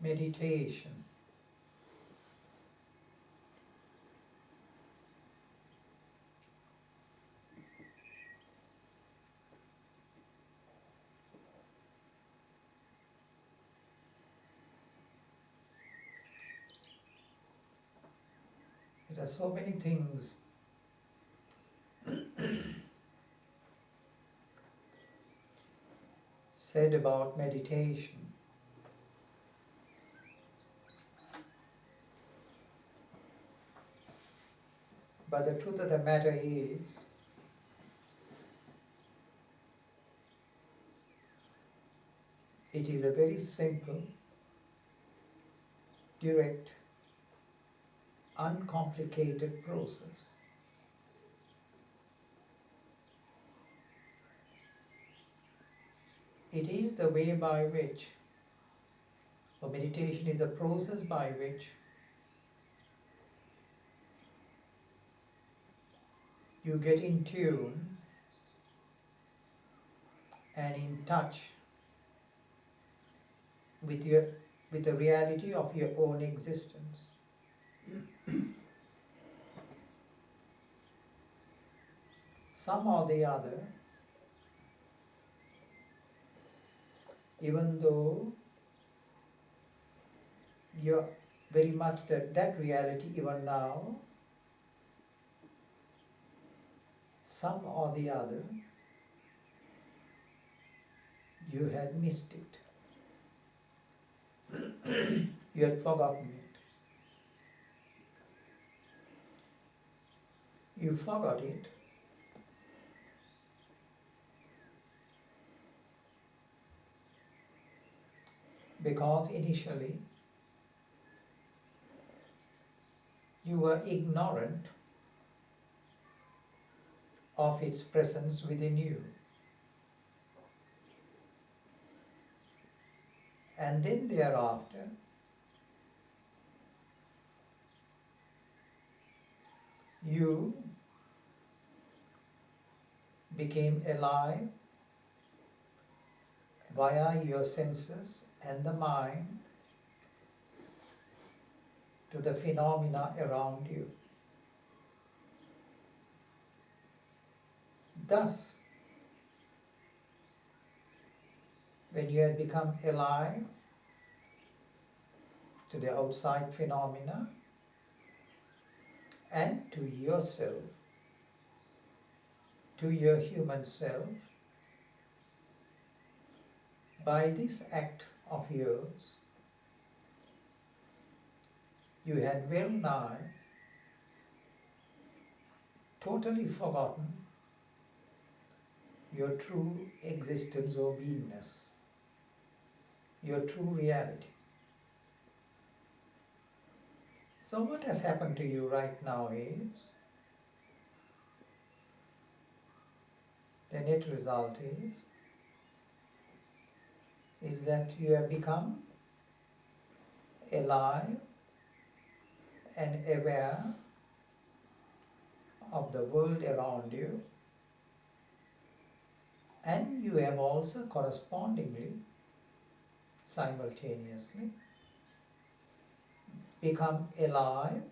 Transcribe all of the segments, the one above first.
meditation. There are so many things said about meditation. But the truth of the matter is, it is a very simple, direct, uncomplicated process. It is the way by which, or meditation is a process by which you get in tune and in touch with the reality of your own existence. Some or the other, even though you're very much that reality even now, some or the other, you had missed it. You had forgotten it. You forgot it because initially you were ignorant of its presence within you. And then thereafter, you became alive via your senses and the mind to the phenomena around you. Thus, when you had become alive to the outside phenomena and to yourself, to your human self, by this act of yours, you had well nigh totally forgotten your true existence or beingness, your true reality. So what has happened to you right now is, the net result is that you have become alive and aware of the world around you, and you have also correspondingly, simultaneously, become alive,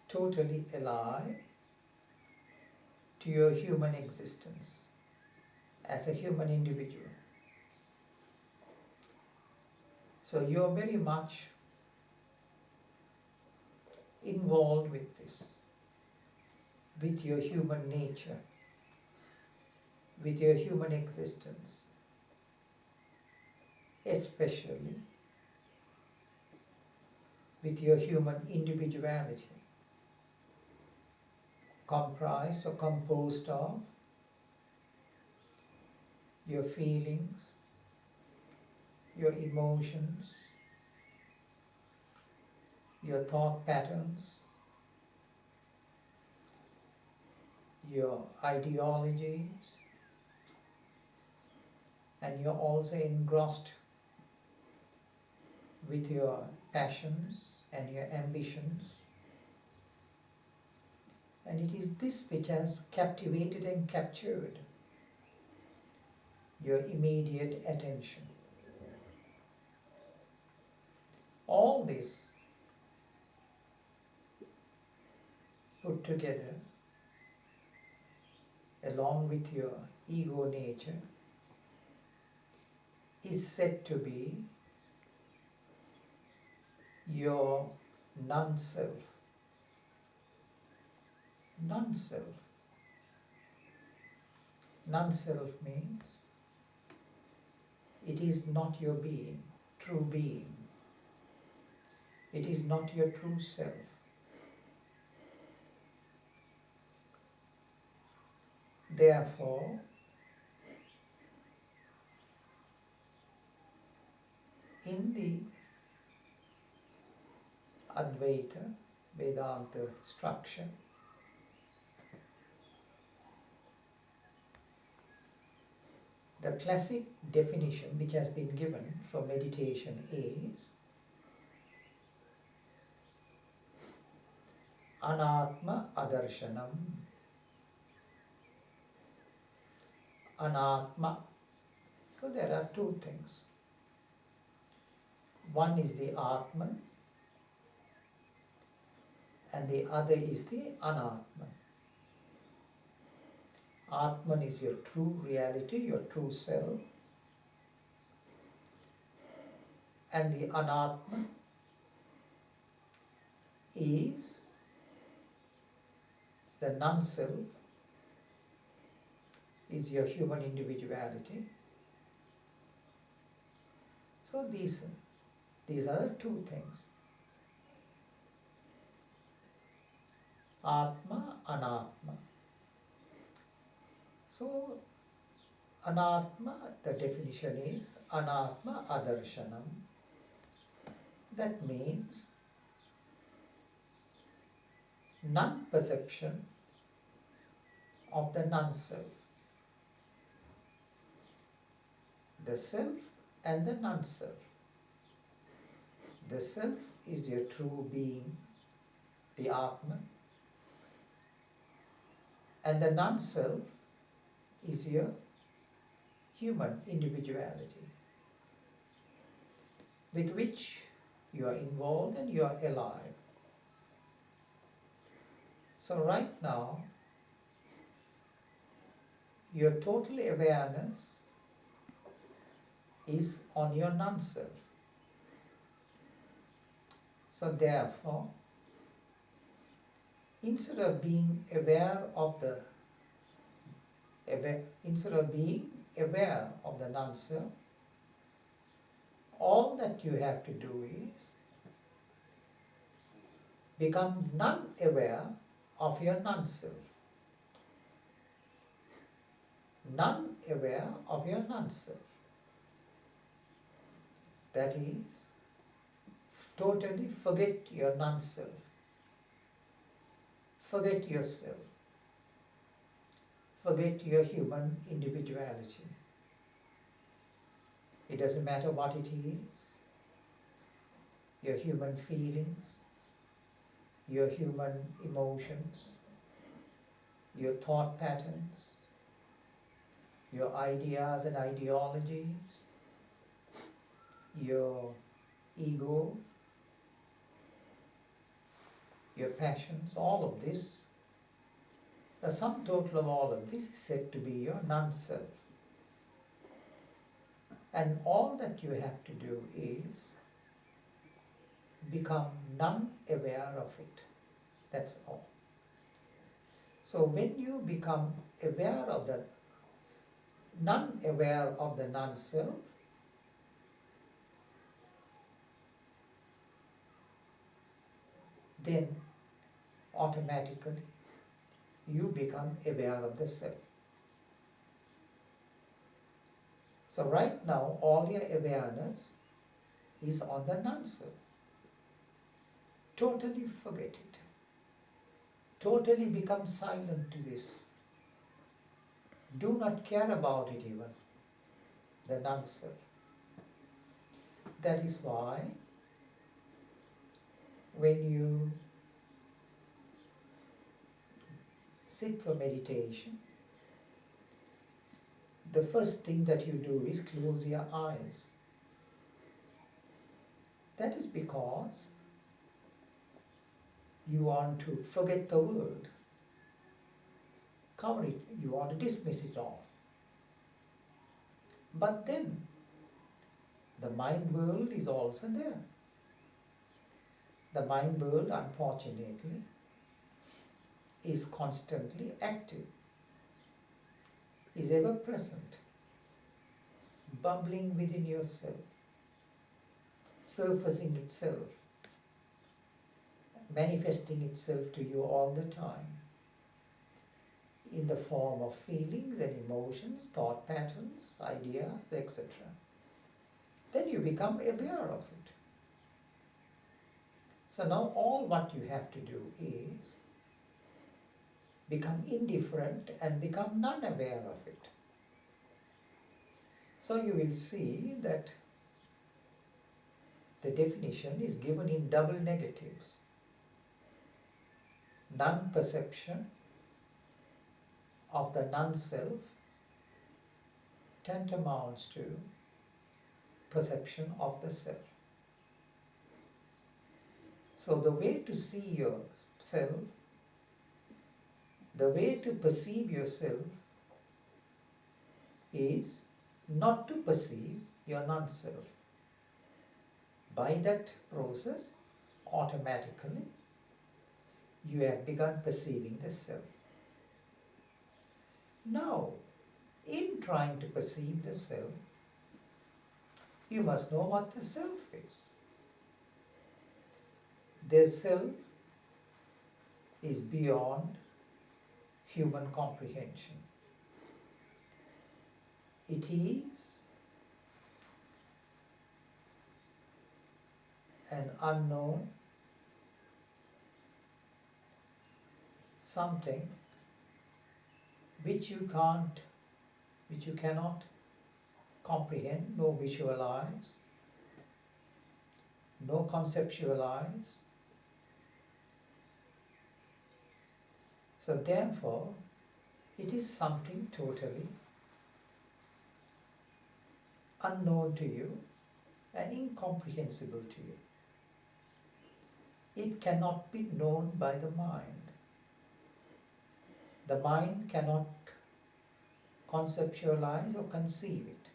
totally alive to your human existence as a human individual. So you're very much involved with this, with your human nature, with your human existence, especially with your human individuality, comprised or composed of your feelings, your emotions, your thought patterns, your ideologies, and you're also engrossed with your passions and your ambitions. And it is this which has captivated and captured your immediate attention. All this put together along with your ego nature is said to be your non-self. Non-self. Non-self means it is not your being, true being. It is not your true self. Therefore, in the Advaita Vedanta structure, the classic definition which has been given for meditation is Anatma Adarshanam. Anatma. So there are two things. One is the Atman and the other is the Anatman. Atman is your true reality, your true self. And the Anatman is the non-self, is your human individuality. So these are the two things. Atma, Anatma. So Anatma, the definition is Anatma Adarshanam. That means non-perception of the non-self. The self and the non-self. The self is your true being, the Atman, and the non-self is your human individuality, with which you are involved and you are alive. So right now, your total awareness is on your non-self. So therefore, instead of being aware of the non-self, all that you have to do is become non-aware of your non-self. Non-aware of your non-self. That is, totally forget your non-self. Forget yourself. Forget your human individuality. It doesn't matter what it is. Your human feelings, your human emotions, your thought patterns, your ideas and ideologies, your ego, your passions, all of this, the sum total of all of this is said to be your non-self. And all that you have to do is become non-aware of it. That's all. So when you become aware of the non-aware of the non-self, then automatically you become aware of the self. So right now all your awareness is on the non-self. Totally forget it. Totally become silent to this. Do not care about it even, the non-self. That is why when you sit for meditation, the first thing that you do is close your eyes. That is because you want to forget the world, cover it, you want to dismiss it all. But then, the mind world is also there. The mind world, unfortunately, is constantly active, is ever present, bubbling within yourself, surfacing itself, manifesting itself to you all the time, in the form of feelings and emotions, thought patterns, ideas, etc. Then you become aware of it. So now all what you have to do is become indifferent and become non-aware of it. So you will see that the definition is given in double negatives. Non-perception of the non-self tantamounts to perception of the self. So the way to see yourself, the way to perceive yourself is not to perceive your non-self. By that process, automatically, you have begun perceiving the self. Now, in trying to perceive the self, you must know what the self is. The self is beyond human comprehension. It is an unknown something which you cannot comprehend, nor visualize, nor conceptualize. So therefore, it is something totally unknown to you and incomprehensible to you. It cannot be known by the mind. The mind cannot conceptualize or conceive it.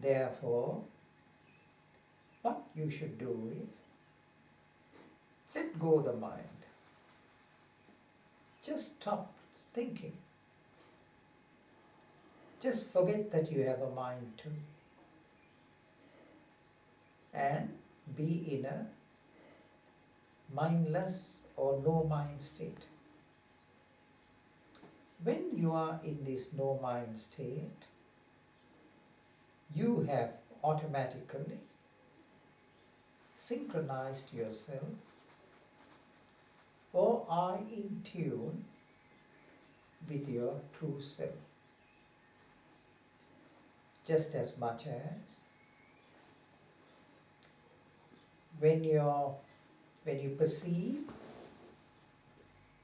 Therefore, what you should do is let go the mind. Just stop thinking. Just forget that you have a mind too. And be in a mindless or no mind state. When you are in this no mind state, you have automatically synchronized yourself or are in tune with your true self. Just as much as when you perceive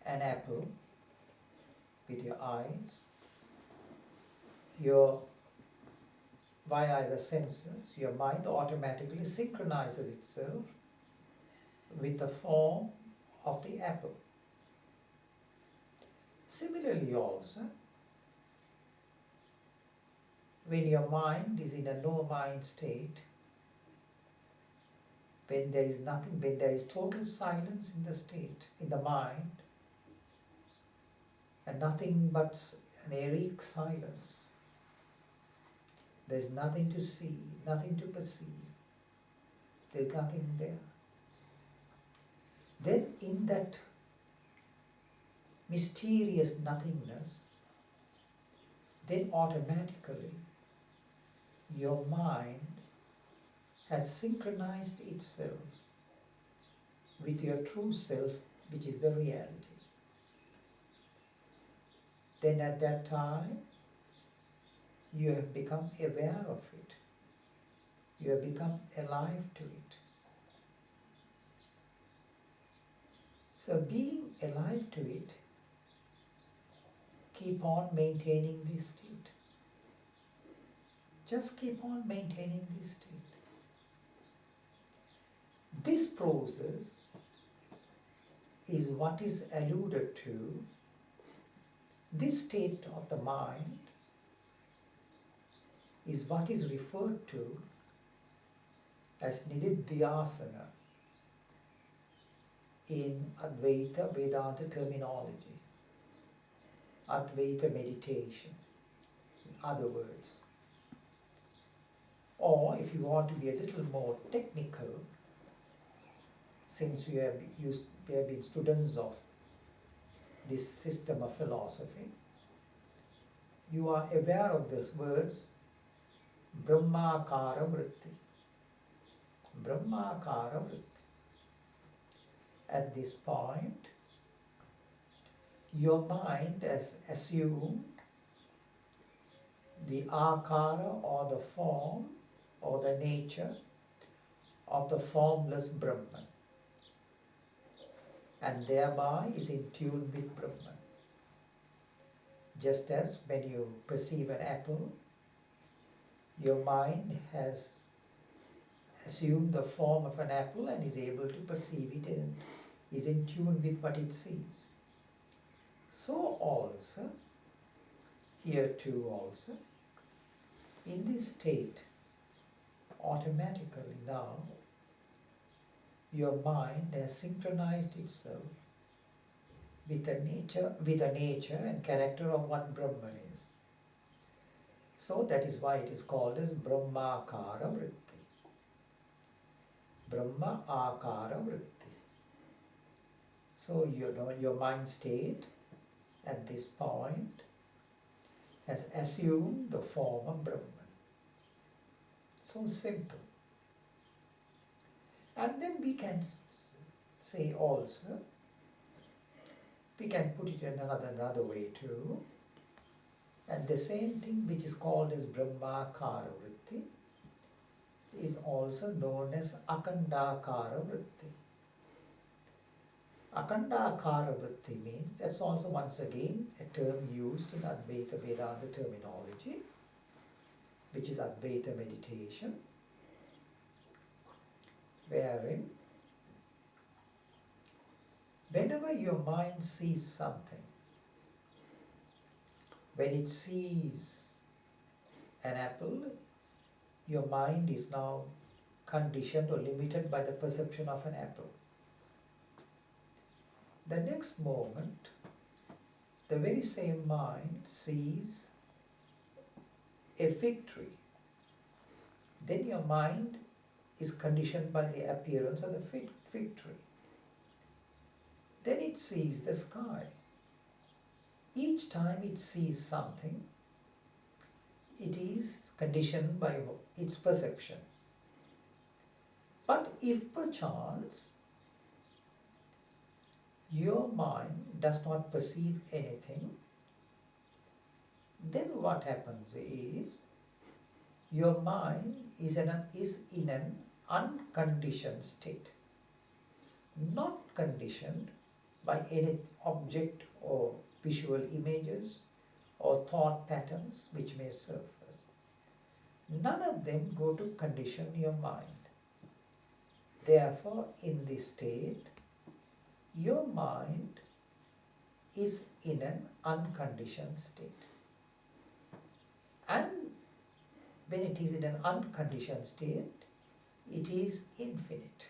an apple with your eyes, via the senses, your mind automatically synchronizes itself with the form of the apple. Similarly also, when your mind is in a no-mind state, when there is nothing, when there is total silence in the state, in the mind, and nothing but an eric silence, there is nothing to see, nothing to perceive, there is nothing there. Then in that mysterious nothingness, then automatically your mind has synchronized itself with your true self, which is the reality. Then at that time, you have become aware of it. You have become alive to it. So being alive to it, keep on maintaining this state. Just keep on maintaining this state. This process is what is alluded to, this state of the mind is what is referred to as nididhyasana in Advaita Vedanta terminology, Advaita meditation, in other words. Or if you want to be a little more technical, since we have been students of this system of philosophy, you are aware of these words, Brahmakara Vritti. Brahmakara Vritti. At this point, your mind has assumed the akara or the form or the nature of the formless Brahman, and thereby is in tune with Brahman. Just as when you perceive an apple, your mind has assumed the form of an apple and is able to perceive it and is in tune with what it sees. So also, here too also, in this state, automatically now, your mind has synchronized itself with the nature and character of what Brahman is. So that is why it is called as Brahmakara Vritti. Brahma Akara Vritti. So your mind state at this point has assumed the form of Brahman. So simple. And then we can say also, we can put it in another way too, and the same thing which is called as Brahmakara Vritti is also known as Akandakara Vritti. Akandakara Vritti means, that's also once again a term used in Advaita Vedanta terminology, which is Advaita meditation, wherein whenever your mind sees something, when it sees an apple, your mind is now conditioned or limited by the perception of an apple. The next moment, the very same mind sees a fig tree. Then your mind is conditioned by the appearance of the fig tree. Then it sees the sky. Each time it sees something, it is conditioned by its perception. But if perchance your mind does not perceive anything, then what happens is your mind is in an unconditioned state, not conditioned by any object or visual images or thought patterns which may surface. None of them go to condition your mind. Therefore, in this state, your mind is in an unconditioned state. And when it is in an unconditioned state, it is infinite.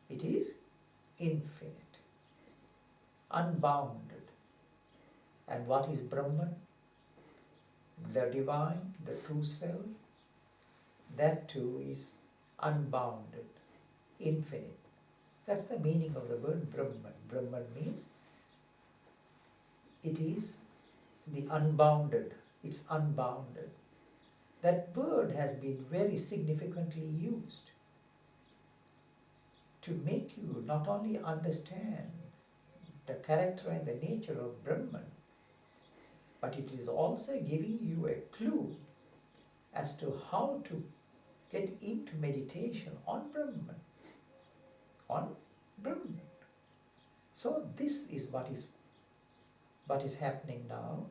It is infinite, unbounded. And what is Brahman? The divine, the true self, that too is unbounded, infinite. That's the meaning of the word Brahman. Brahman means it is the unbounded, it's unbounded. That word has been very significantly used to make you not only understand the character and the nature of Brahman, but it is also giving you a clue as to how to get into meditation on Brahman. On Brahman. So this is what is happening now,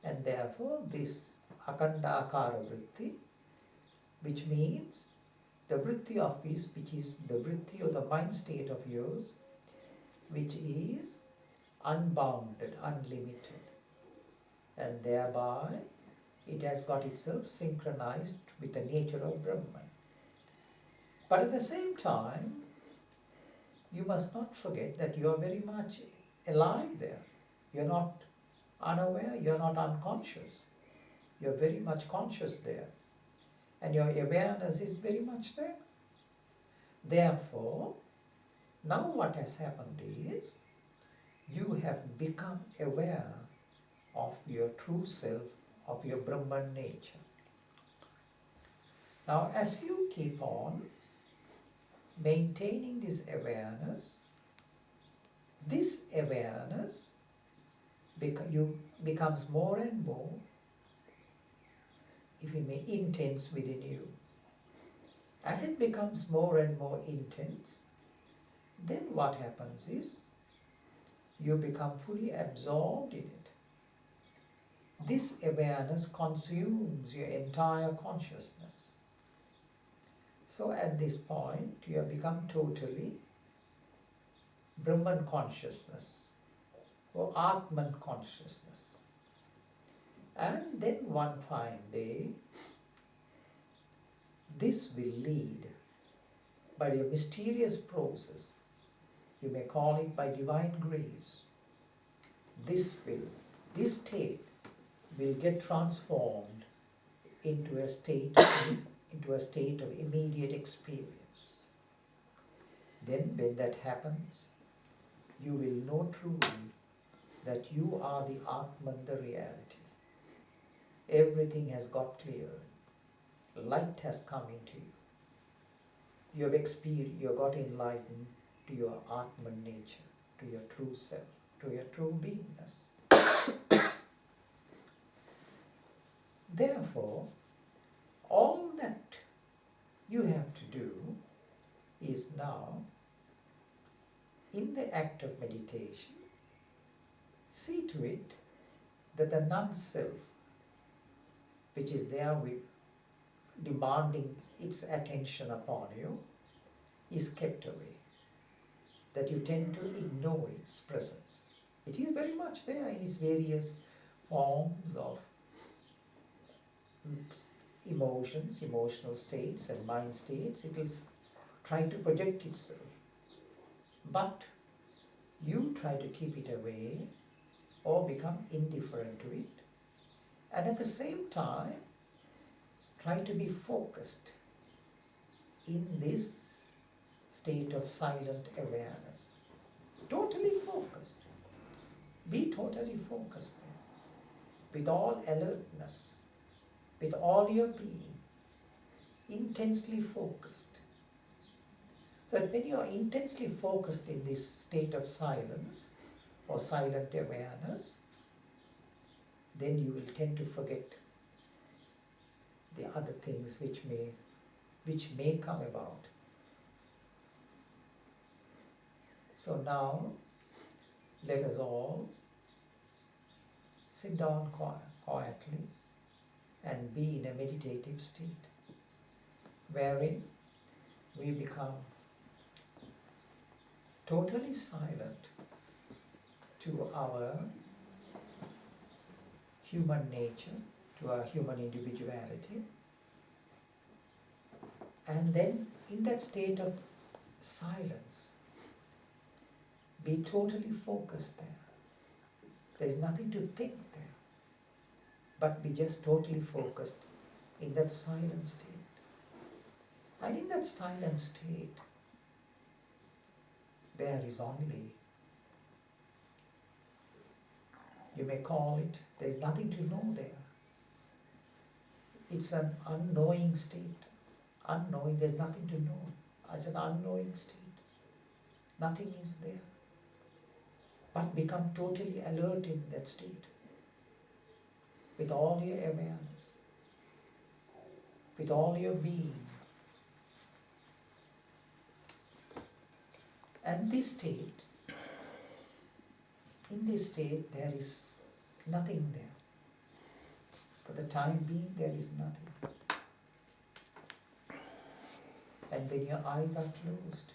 and therefore this Akandakara Vritti, which means the vritti of peace, which is the vritti or the mind state of yours, which is unbounded, unlimited, and thereby it has got itself synchronized with the nature of Brahman. But at the same time, you must not forget that you are very much alive there. You are not unaware, you are not unconscious. You are very much conscious there. And your awareness is very much there. Therefore, now what has happened is, you have become aware of your true self, of your Brahman nature. Now, as you keep on maintaining this awareness becomes more and more, if you may, intense within you. As it becomes more and more intense, then what happens is, you become fully absorbed in it. This awareness consumes your entire consciousness. So at this point, you have become totally Brahman consciousness or Atman consciousness. And then one fine day, this will lead by a mysterious process, you may call it by divine grace, this state will get transformed into a state of immediate experience. Then when that happens, you will know truly that you are the Atman, the reality. Everything has got cleared. Light has come into you. You have experienced, you have got enlightened to your Atman nature, to your true self, to your true beingness. Therefore, all that you have to do is now, in the act of meditation, see to it that the non-self, which is there with demanding its attention upon you, is kept away. That you tend to ignore its presence. It is very much there in its various forms of emotions, emotional states and mind states. It is trying to project itself. But you try to keep it away or become indifferent to it. And at the same time, try to be focused in this state of silent awareness. Totally focused. Be totally focused there. With all alertness, with all your being, intensely focused. So that when you are intensely focused in this state of silence or silent awareness, then you will tend to forget the other things which may come about. So now, let us all sit down quietly and be in a meditative state, wherein we become totally silent to our human nature, to our human individuality, and then in that state of silence, be totally focused there. There is nothing to think there, but be just totally focused in that silent state. And in that silent state, there is only, you may call it, there is nothing to know there. It's an unknowing state. Unknowing, there's nothing to know. It's an unknowing state. Nothing is there. But become totally alert in that state. With all your awareness. With all your being. And this state, in this state there is nothing there. For the time being there is nothing. and then your eyes are closed.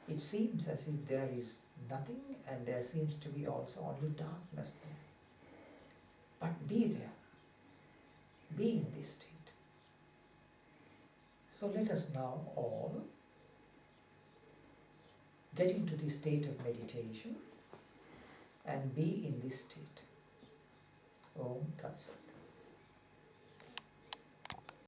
It seems as if there is nothing and there seems to be also only darkness there. But be there. Be in this state. So let us now all get into the state of meditation and be in this state. Om Tat Sat.